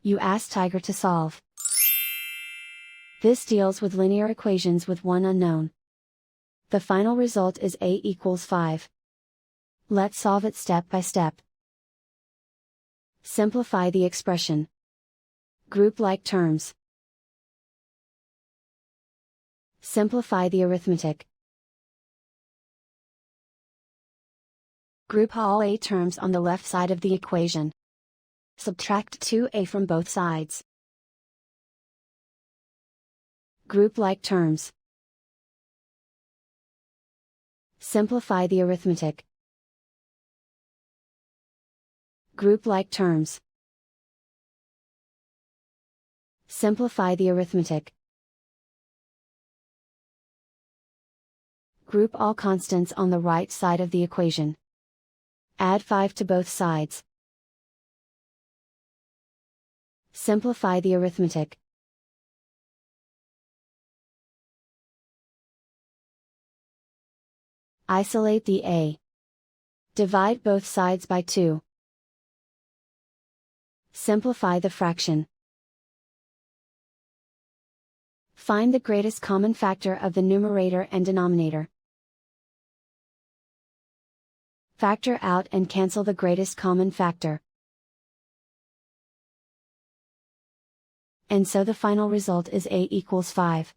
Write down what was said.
You ask Tiger to solve. This deals with linear equations with one unknown. The final result is a equals 5. Let's solve it step by step. Simplify the expression. Group like terms. Simplify the arithmetic. Group all a terms on the left side of the equation. Subtract 2a from both sides. Group like terms. Simplify the arithmetic. Group like terms. Simplify the arithmetic. Group all constants on the right side of the equation. Add 5 to both sides. Simplify the arithmetic. Isolate the a. Divide both sides by 2. Simplify the fraction. Find the greatest common factor of the numerator and denominator. Factor out and cancel the greatest common factor. And so the final result is a equals 5.